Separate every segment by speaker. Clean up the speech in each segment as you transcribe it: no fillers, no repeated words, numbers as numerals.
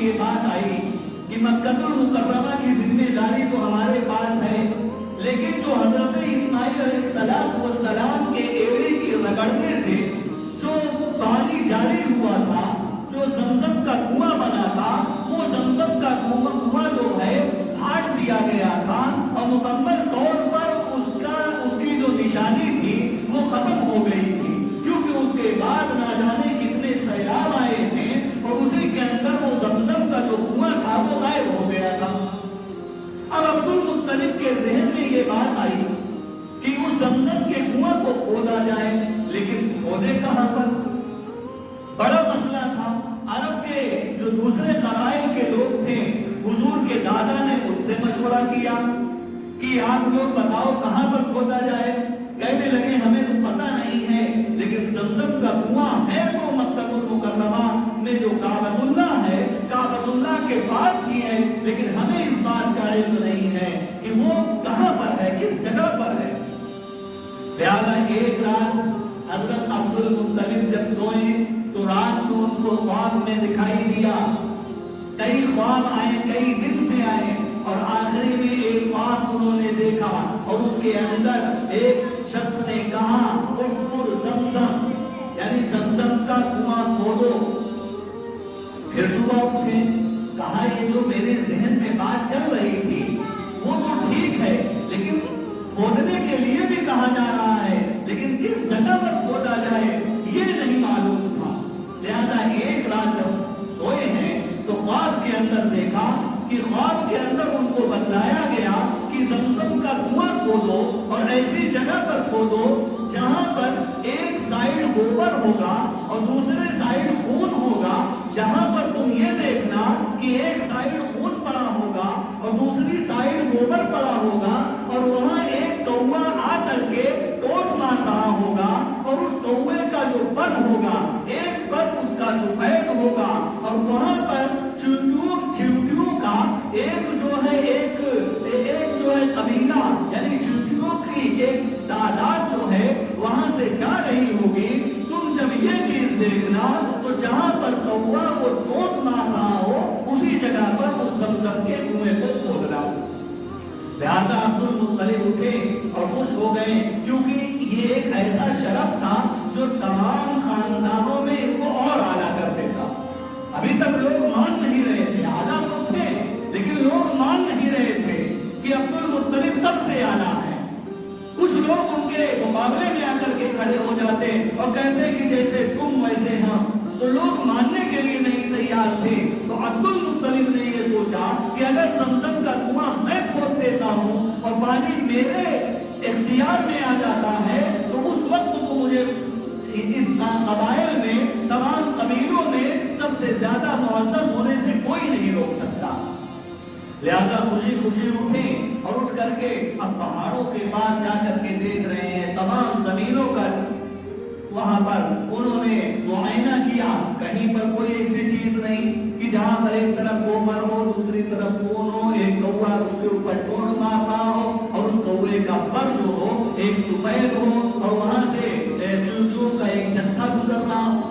Speaker 1: یہ بات آئی کہ مکہ المکرمہ کی ذمہ داری تو ہمارے پاس ہے، لیکن جو حضرت اسماعیل علیہ السلام کے ایڑے کی رگڑنے سے جو پانی جاری ہوا تھا، جو زمزم کا کنواں بنا تھا، وہ زمزم کا کنواں جو ہے پھاڑ دیا گیا تھا اور مکمل طور پر اس کی جو نشانی تھی وہ ختم ہو گئی تھی، کیونکہ اس کے بعد نہ جانے کتنے سیلاب آئے تھے اور اسی کے اندر وہ زمزم کا جو کنواں تھا وہ غائب ہو گیا تھا۔ اب عبد المطلب کے ذہن میں یہ بات آئی کہ اس زمزم کے کنواں کو کھودا جائے، لیکن کھودے کہاں پر؟ بڑا مسئلہ تھا۔ عرب کے جو دوسرے قبائل کے لوگ تھے، حضور کے دادا نے ان سے مشورہ کیا کہ آپ لوگ بتاؤ کہاں پر کھودا جائے۔ کہنے لگے ہمیں تو پتہ نہیں ہے، لیکن زمزم کا کنواں ہے تو مکہ المکرمہ میں جو کعبۃ اللہ ہے، کعبۃ اللہ کے پاس ہی ہے، لیکن ہمیں اس بات کا علم نہیں ہے کہ وہ کہاں پر ہے، کس جگہ پر ہے۔ لہذا ایک رات حضرت عبد المطلب جب سوئے تو رات کو ان کو خواب میں دکھائی دیا، کئی خواب آئے، کئی دن سے آئے، اور آخری میں ایک خواب انہوں نے دیکھا اور اس کے اندر ایک شخص نے کہا احفر زمزم، یعنی زمزم کا کنواں کھودو۔ پھر صبح اٹھے، کہا یہ جو میرے ذہن میں بات چل رہی تھی وہ تو ٹھیک ہے، لیکن کھودنے کے لیے بھی کہا جا رہا ہے، لیکن کس جگہ پر کھودا جائے یہ نہیں معلوم تھا۔ لہذا ایک رات جب سوئے ہیں تو خواب کے اندر دیکھا کہ خواب کے اندر ان کو بتلایا گیا کہ زمزم کا کنواں کھودو اور ایسی جگہ پر کھودو جہاں پر ایک سائیڈ گوبر ہوگا اور دوسرے سائیڈ خون ہوگا، جہاں پر تم یہ دیکھنا کہ ایک سائیڈ خون پڑا ہوگا اور دوسری سائیڈ گوبر پڑا ہوگا، اور وہاں ایک کوا آ کر کے ٹوٹ مار رہا ہوگا، اور اس کوے کا جو پر ہوگا ایک پر اس کا سفید ہوگا، اور وہاں پر چیونٹیوں کا ایک جو ہے قبیلہ، یعنی چیونٹیوں کی ایک تعداد جو ہے وہاں سے جا رہی ہوگی۔ تم جب یہ چیز دیکھنا تو جہاں پر کوا وہ ٹوٹ مار رہا ہو اسی جگہ پر اس زمزم کے کنویں کو کھودنا۔ لہذا عبد المطلب اٹھے اور خوش ہو گئے، کیونکہ یہ ایک ایسا شرف تھا جو تمام خاندانوں میں ان کو اور اعلیٰ کر دیتا۔ ابھی تک لوگ مان نہیں رہے تھے، اعلیٰ تو تھے لیکن لوگ مان نہیں رہے تھے کہ عبد المطلب سب سے اعلیٰ ہے۔ کچھ لوگ ان کے مقابلے میں آ کر کے کھڑے ہو جاتے اور کہتے کہ جیسے تم ویسے ہم، تو لوگ ماننے کے لیے نہیں تیار تھے۔ تو عبد المطلب نے یہ سوچا کہ اگر زمزم کا کنواں میں کھود دیتا ہوں اور پانی میرے اختیار میں آ جاتا ہے تو اس وقت تو مجھے اس قبائل میں، تمام قبیلوں میں سب سے زیادہ معزز ہونے سے کوئی نہیں روک سکتا۔ لہذا خوشی خوشی اٹھے اور اٹھ کر کے اب پہاڑوں کے پاس جا کر کے دیکھ رہے ہیں تمام زمینوں کا، وہاں پر انہوں نے معائنہ کیا، کہیں پر کوئی ایسی چیز نہیں کہ جہاں پر ایک طرف گوبر ہو دوسری طرف خون ہو، ایک کوا اس کے اوپر ٹوڑ مار رہا ہو اور اس کوے کا پر جو ہو ایک سفید ہو اور وہاں سے چیونٹیوں کا ایک جتھا گزر رہا ہو،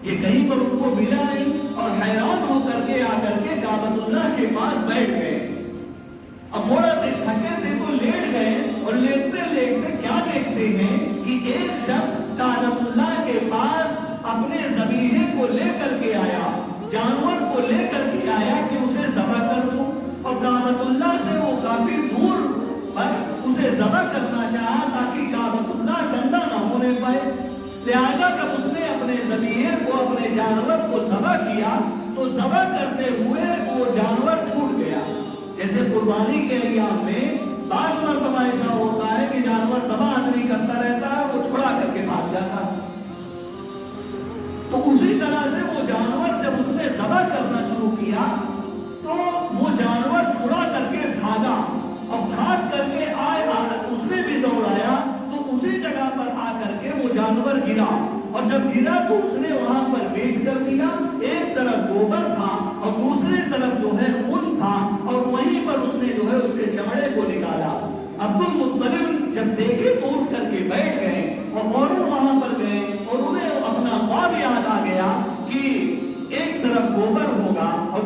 Speaker 1: یہ کہیں پر ان کو ملا نہیں، اور حیران ہو کر کے آ کر کے کعبۃ اللہ کے پاس بیٹھ گئے۔ اب تھوڑا سے تھکے تھے تو لیٹ گئے، اور لیٹتے لیٹتے کیا دیکھتے ہیں کہ ایک شخص کعبۃ اللہ کے پاس اپنے ذبیحے کو لے کر کے آیا، جانور کو لے کر کے آیا کہ اسے ذبح کر دوں، اور کعبۃ اللہ سے وہ کافی دور پر اسے ذبح کرنا چاہا تاکہ کعبۃ اللہ گندا نہ ہونے پائے۔ لہذا جب اس نے اپنے ذبیحے کو، اپنے جانور کو ذبح کیا تو ذبح کرتے ہوئے وہ جانور چھوٹ گیا۔ جیسے قربانی کے ایام میں بعض مرتبہ ایسا ہوتا ہے کہ جانور ذبح آدمی کرتا رہتا ہے، وہ چھڑا کر کے بھاگ جاتا ہے، تو اسی طرح سے وہ جانور جب اس نے ذبح کرنا شروع کیا تو وہ جانور چھڑا کر کے بھاگا، اور بھاگ کر کے اس نے بھی دوڑایا تو اسی جگہ پر آ کر کے وہ جانور گرا، اور جب گرا تو اس نے وہاں پر بیٹھ کر دیا، ایک طرف گوبر تھا اور دوسری طرف جو ہے خون تھا، اور وہیں پر اس نے جو ہے اس کے چمڑے کو نکالا۔ عبد المطلب جب دیکھے تو اٹھ کر کے بیٹھ گئے اور فوراً وہاں پر گئے، اور انہیں اپنا خواب یاد آ گیا کہ ایک طرف گوبر ہوگا اور